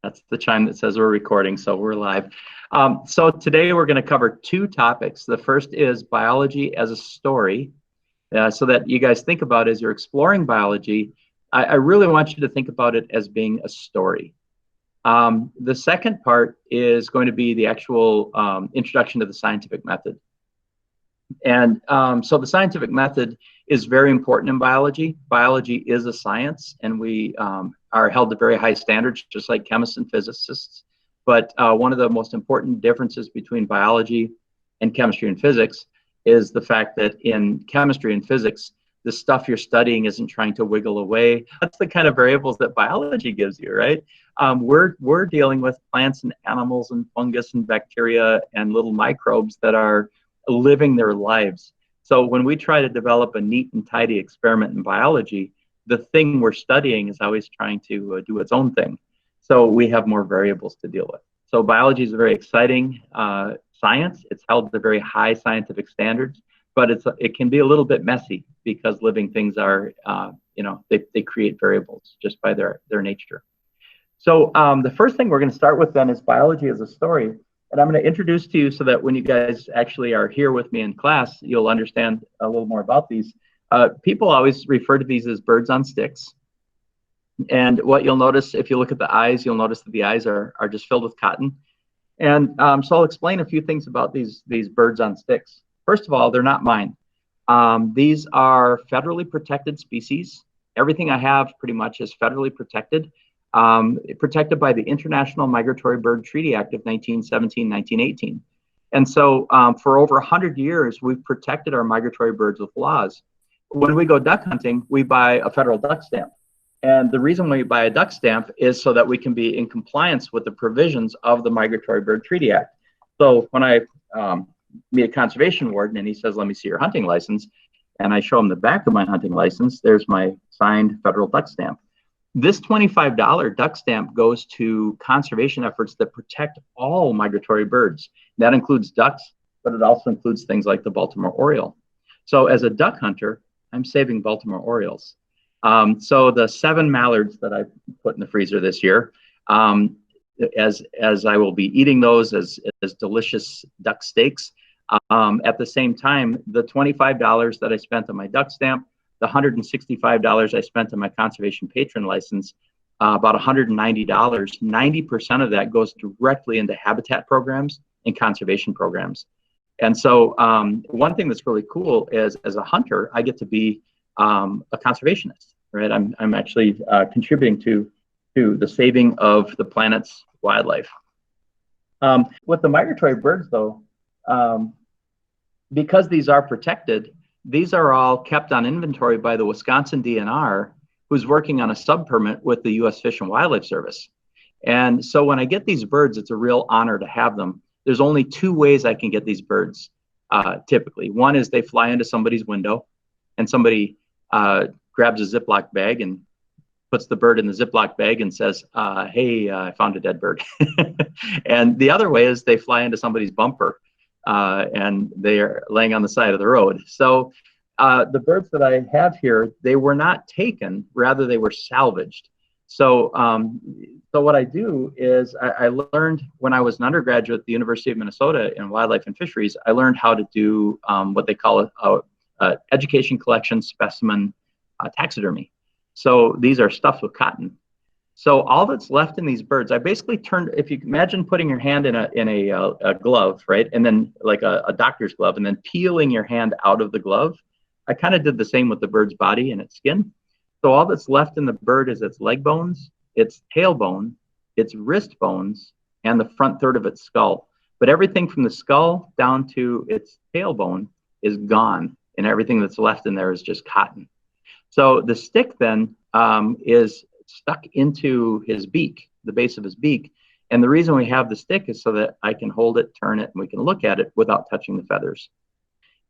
That's the chime that says we're recording, so we're live. So today we're going to cover two topics. The first is biology as a story, so that you guys think about as you're exploring biology. I really want you to think about it as being a story. The second part is going to be the actual introduction to the scientific method. And so the scientific method is very important in biology. Biology is a science, and we are held to very high standards, just like chemists and physicists. But one of the most important differences between biology and chemistry and physics is the fact that in chemistry and physics, the stuff you're studying isn't trying to wiggle away. That's the kind of variables that biology gives you, right? We're dealing with plants and animals and fungus and bacteria and little microbes that are living their lives. So when we try to develop a neat and tidy experiment in biology, the thing we're studying is always trying to do its own thing. So we have more variables to deal with. So biology is a very exciting science. It's held to very high scientific standards, but it can be a little bit messy because living things are, they create variables just by their nature. So the first thing we're going to start with then is biology as a story. And I'm going to introduce to you so that when you guys actually are here with me in class, you'll understand a little more about these. People always refer to these as birds on sticks. And what you'll notice, if you look at the eyes, you'll notice that the eyes are just filled with cotton. And so I'll explain a few things about these birds on sticks. First of all, they're not mine. These are federally protected species. Everything I have pretty much is federally protected. Protected by the International Migratory Bird Treaty Act of 1917, 1918. And so for over 100 years, we've protected our migratory birds with laws. When we go duck hunting, we buy a federal duck stamp. And the reason we buy a duck stamp is so that we can be in compliance with the provisions of the Migratory Bird Treaty Act. So when I meet a conservation warden and he says, "Let me see your hunting license," and I show him the back of my hunting license, there's my signed federal duck stamp. This $25 duck stamp goes to conservation efforts that protect all migratory birds. That includes ducks, but it also includes things like the Baltimore Oriole. So as a duck hunter, I'm saving Baltimore Orioles. So the 7 mallards that I put in the freezer this year, as I will be eating those as delicious duck steaks, at the same time, the $25 that I spent on my duck stamp, the $165 I spent on my conservation patron license, about $190, 90% of that goes directly into habitat programs and conservation programs. And so one thing that's really cool is, as a hunter, I get to be a conservationist, right? I'm actually contributing to the saving of the planet's wildlife. With the migratory birds, though, because these are protected, these are all kept on inventory by the Wisconsin DNR, who's working on a sub-permit with the U.S. Fish and Wildlife Service. And so when I get these birds, it's a real honor to have them. There's only 2 ways I can get these birds, typically. One is they fly into somebody's window, and somebody grabs a Ziploc bag and puts the bird in the Ziploc bag and says, "Hey, I found a dead bird." And the other way is they fly into somebody's bumper. And they are laying on the side of the road. So the birds that I have here, they were not taken, rather they were salvaged. So so what I do is I learned when I was an undergraduate at the University of Minnesota in wildlife and fisheries, I learned how to do what they call a education collection specimen taxidermy. So these are stuffed with cotton. So all that's left in these birds, I basically turned, if you imagine putting your hand in a glove, right? And then like a doctor's glove, and then peeling your hand out of the glove. I kind of did the same with the bird's body and its skin. So all that's left in the bird is its leg bones, its tailbone, its wrist bones, and the front third of its skull. But everything from the skull down to its tailbone is gone, and everything that's left in there is just cotton. So the stick then is stuck into his beak, the base of his beak. And the reason we have the stick is so that I can hold it, turn it, and we can look at it without touching the feathers.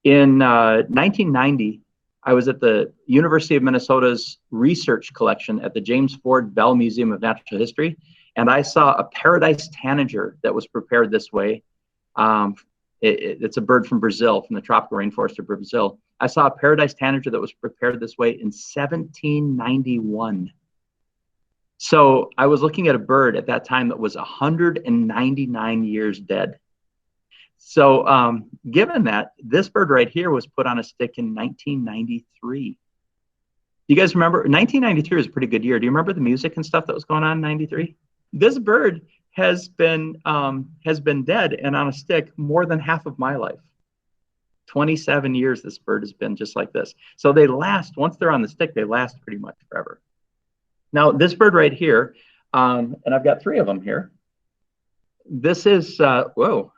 In 1990, I was at the University of Minnesota's research collection at the James Ford Bell Museum of Natural History, and I saw a paradise tanager that was prepared this way. It's a bird from Brazil, from the tropical rainforest of Brazil. I saw a paradise tanager that was prepared this way in 1791. So I was looking at a bird at that time that was 199 years dead. So given that, this bird right here was put on a stick in 1993. You guys remember? 1993 was a pretty good year. Do you remember the music and stuff that was going on in 93? This bird has been dead and on a stick more than half of my life. 27 years this bird has been just like this. So they last, once they're on the stick, they last pretty much forever. Now, this bird right here, and I've got 3 of them here. This is, whoa,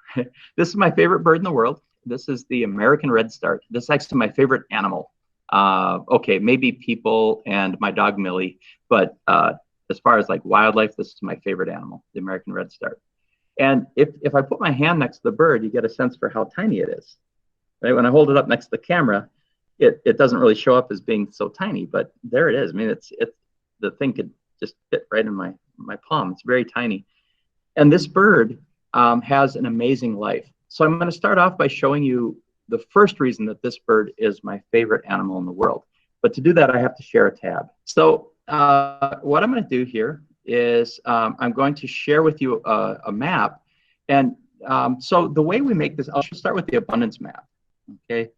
this is my favorite bird in the world. This is the American redstart. This is actually my favorite animal. Okay, maybe people and my dog Millie, but as far as like wildlife, this is my favorite animal, the American redstart. And if I put my hand next to the bird, you get a sense for how tiny it is. Right? When I hold it up next to the camera, it doesn't really show up as being so tiny, but there it is. I mean, it's the thing could just fit right in my palm. It's very tiny. And this bird has an amazing life. So I'm going to start off by showing you the first reason that this bird is my favorite animal in the world. But to do that, I have to share a tab. So what I'm going to do here is I'm going to share with you a map. And so the way we make this, I'll start with the abundance map. Okay.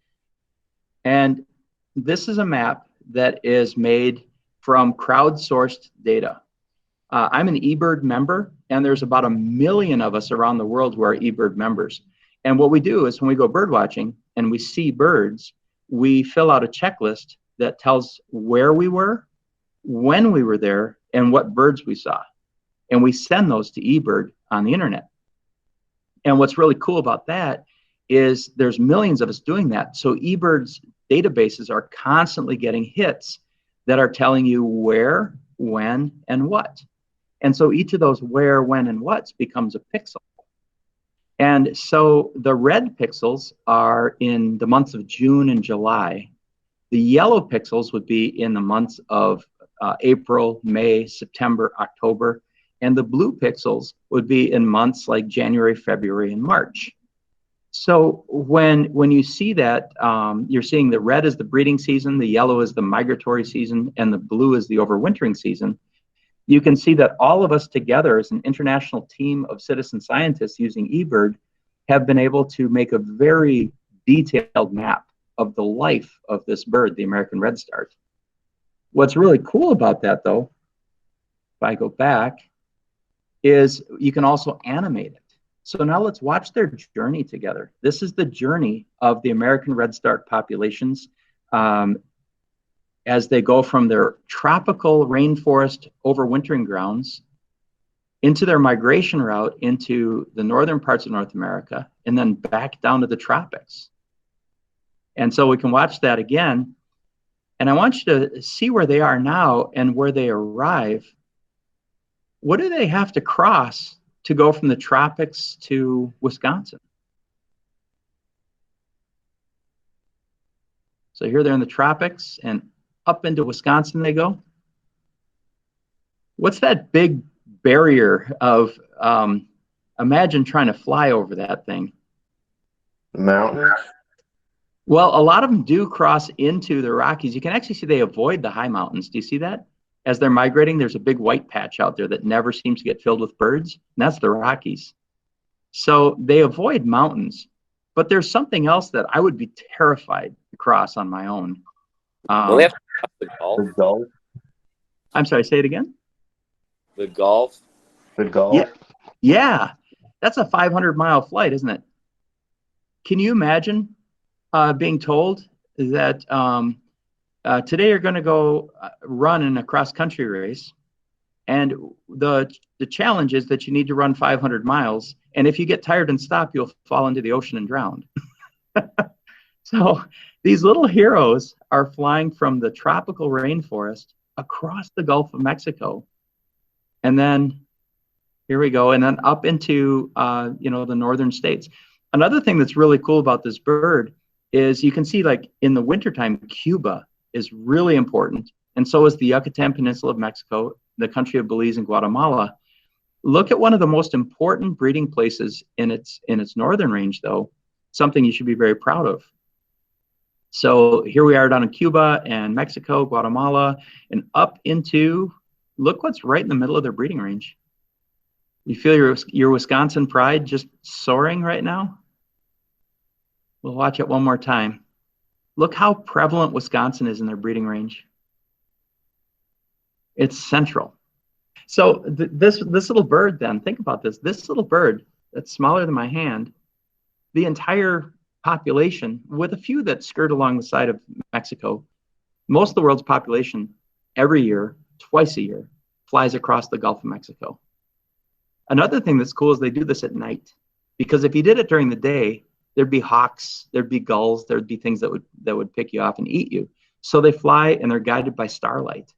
And this is a map that is made from crowdsourced data. I'm an eBird member, and there's about 1 million of us around the world who are eBird members. And what we do is when we go bird watching and we see birds, we fill out a checklist that tells where we were, when we were there, and what birds we saw. And we send those to eBird on the internet. And what's really cool about that is there's millions of us doing that. So eBird's databases are constantly getting hits that are telling you where, when, and what. And so each of those where, when, and whats becomes a pixel. And so the red pixels are in the months of June and July. The yellow pixels would be in the months of April, May, September, October. And the blue pixels would be in months like January, February, and March. So when you see that, you're seeing the red is the breeding season, the yellow is the migratory season, and the blue is the overwintering season. You can see that all of us together as an international team of citizen scientists using eBird have been able to make a very detailed map of the life of this bird, the American redstart. What's really cool about that, though, if I go back, is you can also animate it. So now let's watch their journey together. This is the journey of the American redstart populations as they go from their tropical rainforest overwintering grounds into their migration route into the northern parts of North America and then back down to the tropics. And so we can watch that again. And I want you to see where they are now and where they arrive. What do they have to cross to go from the tropics to Wisconsin? So here they're in the tropics and up into Wisconsin they go. What's that big barrier of, imagine trying to fly over that thing? Mountains? Well, a lot of them do cross into the Rockies. You can actually see they avoid the high mountains. Do you see that? As they're migrating, there's a big white patch out there that never seems to get filled with birds, and that's the Rockies. So they avoid mountains, but there's something else that I would be terrified to cross on my own. Don't they have to cross the Gulf? The Gulf? I'm sorry, say it again? The Gulf? The Gulf? Yeah, yeah. That's a 500-mile flight, isn't it? Can you imagine being told that today you're going to go run in a cross-country race, and the challenge is that you need to run 500 miles, and if you get tired and stop, you'll fall into the ocean and drown. So these little heroes are flying from the tropical rainforest across the Gulf of Mexico, and then here we go, and then up into the northern states. Another thing that's really cool about this bird is you can see, like, in the wintertime, Cuba is really important, and so is the Yucatan Peninsula of Mexico, the country of Belize and Guatemala. Look at one of the most important breeding places in its northern range, though, something you should be very proud of. So here we are down in Cuba and Mexico, Guatemala, and up into look what's right in the middle of their breeding range. You feel your Wisconsin pride just soaring right now? We'll watch it one more time. Look how prevalent Wisconsin is in their breeding range. It's central. So this little bird then, think about this. This little bird that's smaller than my hand, the entire population, with a few that skirt along the side of Mexico, most of the world's population every year, twice a year, flies across the Gulf of Mexico. Another thing that's cool is they do this at night, because if you did it during the day, there'd be hawks, there'd be gulls, there'd be things that would pick you off and eat you. So they fly and they're guided by starlight.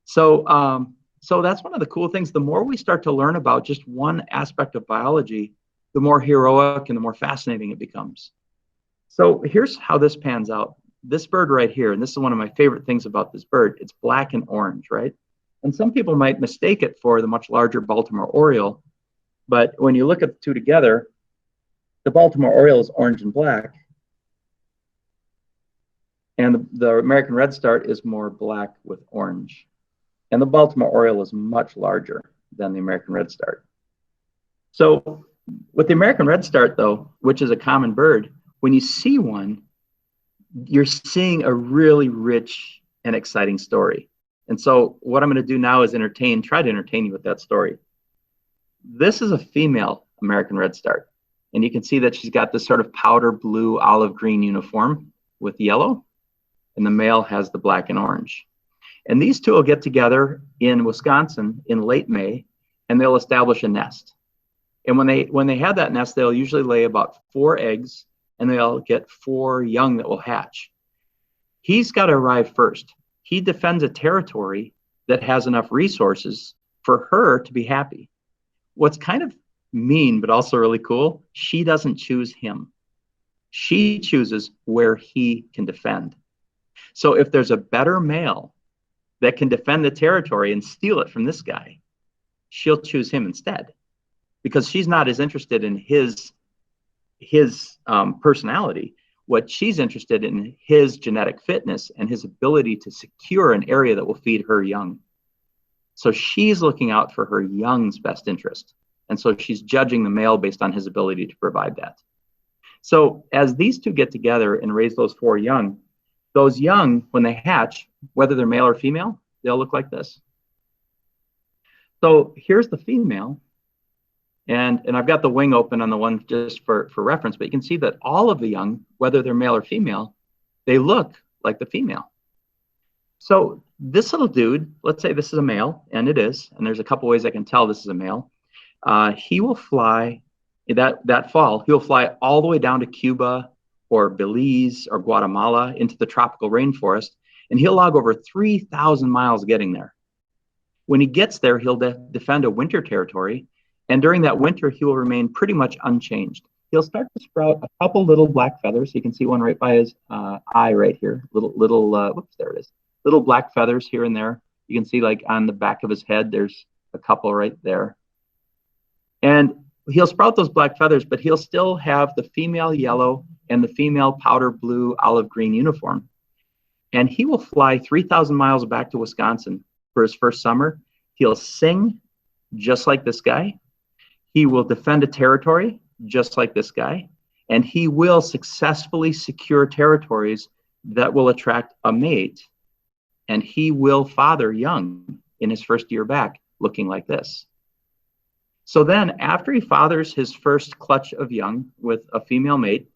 So so that's one of the cool things. The more we start to learn about just one aspect of biology, the more heroic and the more fascinating it becomes. So here's how this pans out. This bird right here, and this is one of my favorite things about this bird, it's black and orange, right? And some people might mistake it for the much larger Baltimore Oriole, but when you look at the two together, the Baltimore Oriole is orange and black, and the American redstart is more black with orange. And the Baltimore Oriole is much larger than the American redstart. So with the American redstart, though, which is a common bird, when you see one, you're seeing a really rich and exciting story. And so what I'm going to do now is try to entertain you with that story. This is a female American redstart. And you can see that she's got this sort of powder blue, olive green uniform with yellow. And the male has the black and orange. And these two will get together in Wisconsin in late May, and they'll establish a nest. And when they have that nest, they'll usually lay about 4 eggs, and they'll get 4 young that will hatch. He's got to arrive first. He defends a territory that has enough resources for her to be happy. What's kind of mean, but also really cool, she doesn't choose him. She chooses where he can defend. So if there's a better male that can defend the territory and steal it from this guy, she'll choose him instead, because she's not as interested in his personality. What she's interested in his genetic fitness and his ability to secure an area that will feed her young. So she's looking out for her young's best interest. And so she's judging the male based on his ability to provide that. So as these two get together and raise those 4 young, those young, when they hatch, whether they're male or female, they'll look like this. So here's the female. And I've got the wing open on the one just for reference, but you can see that all of the young, whether they're male or female, they look like the female. So this little dude, let's say this is a male, and it is, and there's a couple ways I can tell this is a male. He will fly, that fall, he'll fly all the way down to Cuba or Belize or Guatemala into the tropical rainforest, and he'll log over 3,000 miles getting there. When he gets there, he'll defend a winter territory, and during that winter, he will remain pretty much unchanged. He'll start to sprout a couple little black feathers. You can see one right by his eye right here. Whoops, there it is. Little black feathers here and there. You can see like on the back of his head, there's a couple right there. And he'll sprout those black feathers, but he'll still have the female yellow and the female powder blue olive green uniform. And he will fly 3,000 miles back to Wisconsin for his first summer. He'll sing just like this guy. He will defend a territory just like this guy. And he will successfully secure territories that will attract a mate. And he will father young in his first year back, looking like this. So then after he fathers his first clutch of young with a female mate,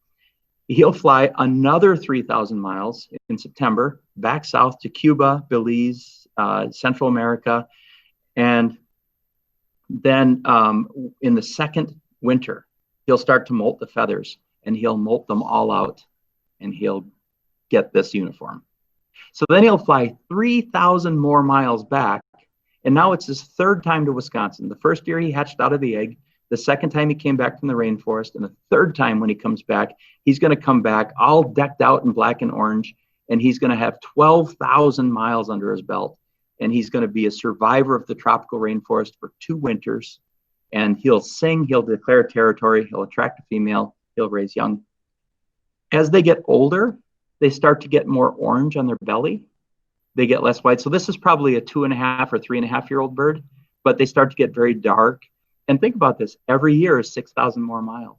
he'll fly another 3,000 miles in September back south to Cuba, Belize, Central America. And then in the second winter, he'll start to molt the feathers, and he'll molt them all out, and he'll get this uniform. So then he'll fly 3,000 more miles back, and now it's his 3rd time to Wisconsin. The first year he hatched out of the egg, the second time he came back from the rainforest, and the 3rd time when he comes back, he's going to come back all decked out in black and orange, and he's going to have 12,000 miles under his belt, and he's going to be a survivor of the tropical rainforest for 2 winters, and he'll sing, he'll declare territory, he'll attract a female, he'll raise young. As they get older, they start to get more orange on their belly. they get less white. So this is probably a 2.5 or 3.5-year-old bird, but they start to get very dark. And think about this, every year is 6,000 more miles.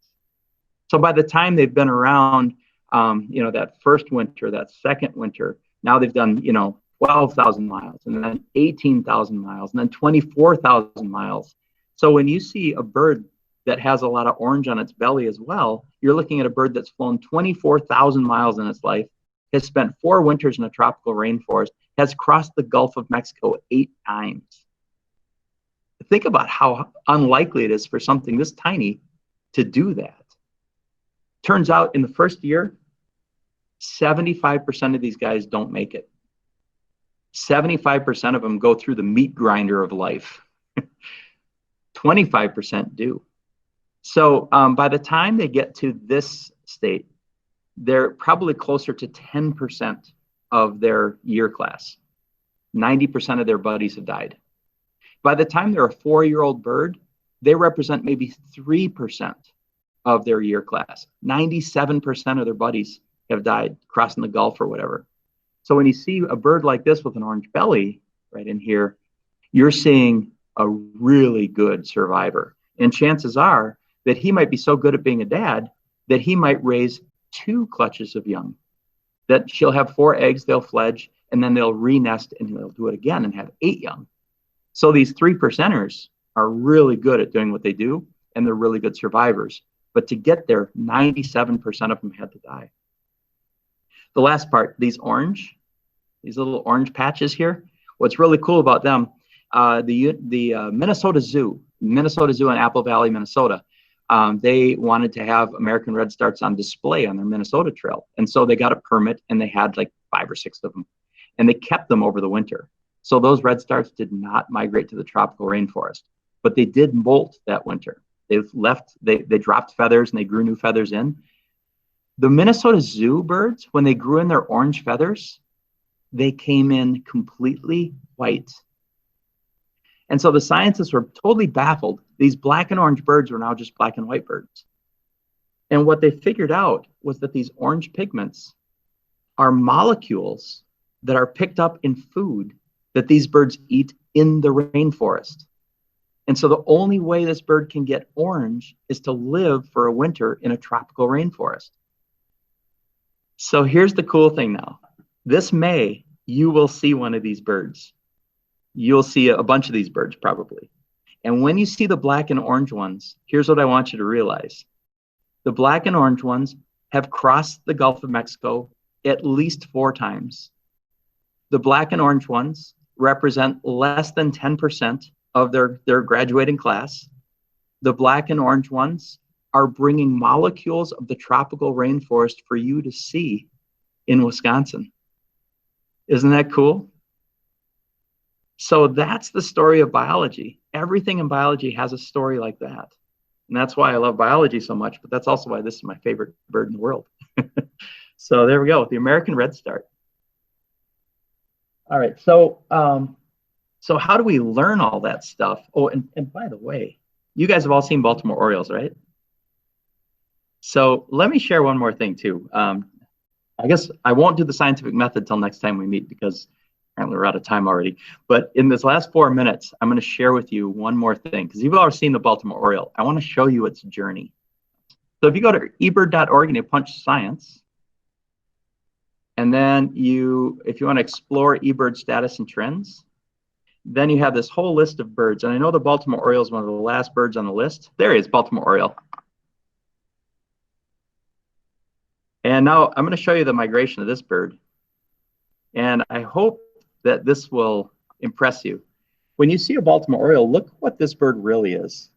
So by the time they've been around, that first winter, that second winter, now they've done, 12,000 miles, and then 18,000 miles, and then 24,000 miles. So when you see a bird that has a lot of orange on its belly as well, you're looking at a bird that's flown 24,000 miles in its life, has spent 4 winters in a tropical rainforest, has crossed the Gulf of Mexico 8 times. Think about how unlikely it is for something this tiny to do that. Turns out in the first year, 75% of these guys don't make it. 75% of them go through the meat grinder of life. 25% do. So by the time they get to this state, they're probably closer to 10% of their year class. 90% of their buddies have died. By the time they're a 4-year-old bird, they represent maybe 3% of their year class. 97% of their buddies have died crossing the Gulf or whatever. So when you see a bird like this with an orange belly right in here, you're seeing a really good survivor. And chances are that he might be so good at being a dad that he might raise 2 clutches of young. That she'll have 4 eggs, they'll fledge, and then they'll re-nest and they'll do it again and have 8 young. So these 3%ers are really good at doing what they do, and they're really good survivors. But to get there, 97% of them had to die. The last part, these little orange patches here, what's really cool about them, the Minnesota Zoo in Apple Valley, Minnesota, they wanted to have American redstarts on display on their Minnesota trail. And so they got a permit, and they had like 5 or 6 of them. And they kept them over the winter. So those redstarts did not migrate to the tropical rainforest, but they did molt that winter. They dropped feathers and they grew new feathers in. The Minnesota Zoo birds, when they grew in their orange feathers, they came in completely white. And so the scientists were totally baffled. These black and orange birds were now just black and white birds. And what they figured out was that these orange pigments are molecules that are picked up in food that these birds eat in the rainforest. And so the only way this bird can get orange is to live for a winter in a tropical rainforest. So here's the cool thing now. This May, you will see one of these birds. You'll see a bunch of these birds probably. And when you see the black and orange ones, here's what I want you to realize. The black and orange ones have crossed the Gulf of Mexico at least 4 times. The black and orange ones represent less than 10% of their graduating class. The black and orange ones are bringing molecules of the tropical rainforest for you to see in Wisconsin. Isn't that cool? So that's the story of biology. Everything in biology has a story like that. And that's why I love biology so much, but that's also why this is my favorite bird in the world. So there we go, the American redstart. All right, so how do we learn all that stuff? Oh, and by the way, you guys have all seen Baltimore Orioles, right? So let me share one more thing too. I guess I won't do the scientific method till next time we meet because apparently we're out of time already. But in this last 4 minutes, I'm going to share with you one more thing because you've already seen the Baltimore Oriole. I want to show you its journey. So if you go to ebird.org and you punch science, and then if you want to explore eBird status and trends, then you have this whole list of birds. And I know the Baltimore Oriole is one of the last birds on the list. There he is, Baltimore Oriole. And now I'm going to show you the migration of this bird. And I hope that this will impress you. When you see a Baltimore Oriole, look what this bird really is.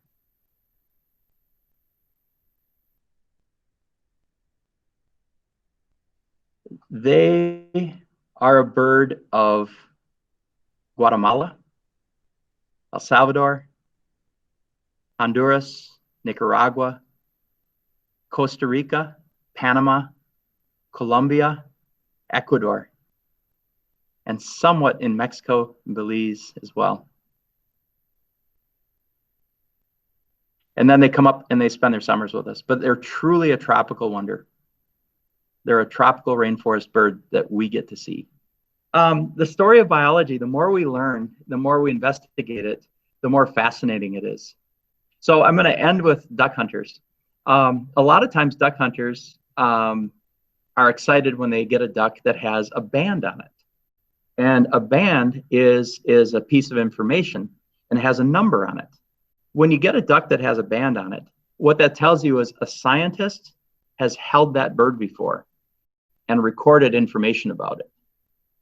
They are a bird of Guatemala, El Salvador, Honduras, Nicaragua, Costa Rica, Panama, Colombia, Ecuador, and somewhat in Mexico and Belize as well. And then they come up and they spend their summers with us, but they're truly a tropical wonder. They're a tropical rainforest bird that we get to see. The story of biology, the more we learn, the more we investigate it, the more fascinating it is. So I'm going to end with duck hunters. A lot of times duck hunters are excited when they get a duck that has a band on it. And a band is a piece of information and has a number on it. When you get a duck that has a band on it, what that tells you is a scientist has held that bird before and recorded information about it.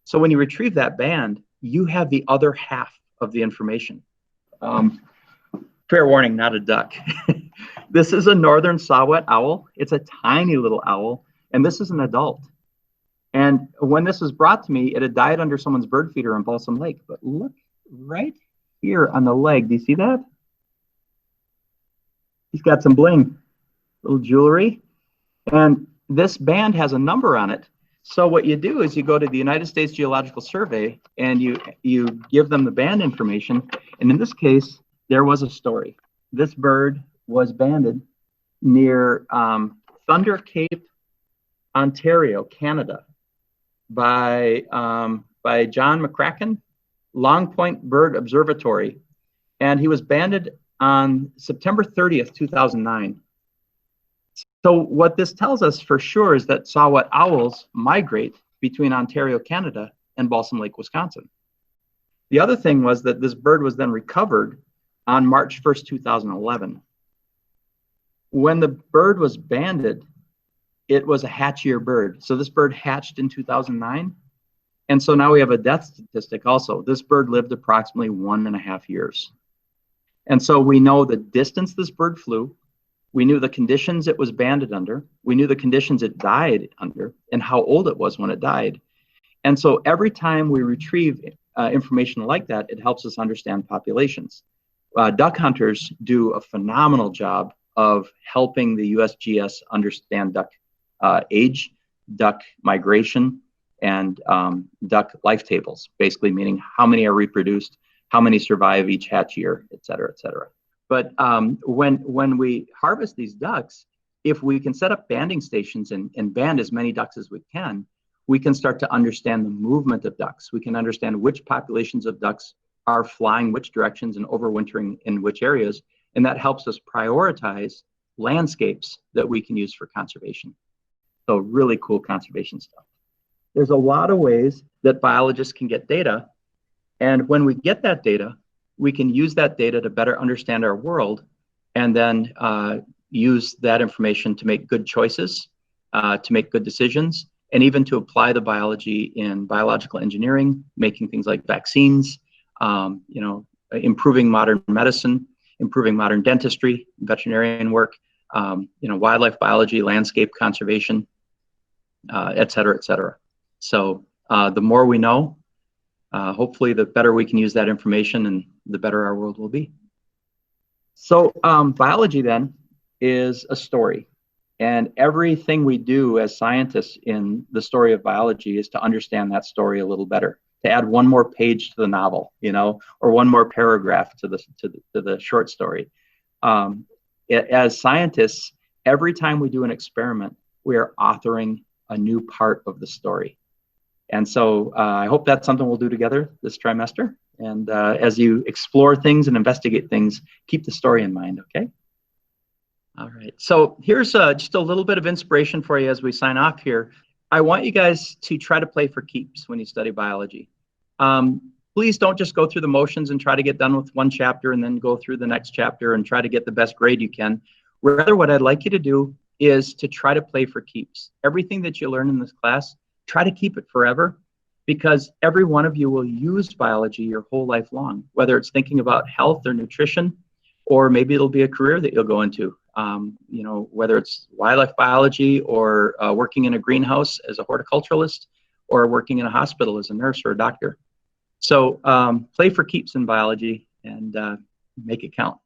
So when you retrieve that band, you have the other half of the information. Fair warning, not a duck. This is a northern saw-whet owl. It's a tiny little owl, and this is an adult. And when this was brought to me, it had died under someone's bird feeder on Balsam Lake. But look right here on the leg. Do you see that? He's got some bling, little jewelry. And this band has a number on it. So what you do is you go to the United States Geological Survey and you give them the band information. And in this case, there was a story. This bird was banded near Thunder Cape, Ontario, Canada, by John McCracken, Long Point Bird Observatory. And he was banded on September 30th, 2009. So what this tells us for sure is that saw-whet owls migrate between Ontario, Canada, and Balsam Lake, Wisconsin. The other thing was that this bird was then recovered on March 1st, 2011. When the bird was banded, it was a hatchier bird. So this bird hatched in 2009. And so now we have a death statistic also. This bird lived approximately 1.5 years. And so we know the distance this bird flew. We knew the conditions it was banded under. We knew the conditions it died under and how old it was when it died. And so every time we retrieve information like that, it helps us understand populations. Duck hunters do a phenomenal job of helping the USGS understand duck age, duck migration, and duck life tables, basically meaning how many are reproduced, how many survive each hatch year, et cetera, et cetera. But when we harvest these ducks, if we can set up banding stations and band as many ducks as we can start to understand the movement of ducks. We can understand which populations of ducks are flying which directions and overwintering in which areas. And that helps us prioritize landscapes that we can use for conservation. So really cool conservation stuff. There's a lot of ways that biologists can get data. And when we get that data, we can use that data to better understand our world and then use that information to make good choices, to make good decisions, and even to apply the biology in biological engineering, making things like vaccines, improving modern medicine, improving modern dentistry, veterinarian work, wildlife biology, landscape conservation, et cetera, et cetera. So the more we know, hopefully the better we can use that information and the better our world will be. So biology then is a story. And everything we do as scientists in the story of biology is to understand that story a little better, to add one more page to the novel, or one more paragraph to the short story. As scientists, every time we do an experiment, we are authoring a new part of the story. And so I hope that's something we'll do together this trimester. And as you explore things and investigate things, keep the story in mind, okay? All right, so here's just a little bit of inspiration for you as we sign off here. I want you guys to try to play for keeps when you study biology. Please don't just go through the motions and try to get done with one chapter and then go through the next chapter and try to get the best grade you can. Rather, what I'd like you to do is to try to play for keeps. Everything that you learn in this class, try to keep it forever, because every one of you will use biology your whole life long, whether it's thinking about health or nutrition, or maybe it'll be a career that you'll go into. Whether it's wildlife biology or working in a greenhouse as a horticulturalist or working in a hospital as a nurse or a doctor. So play for keeps in biology and make it count.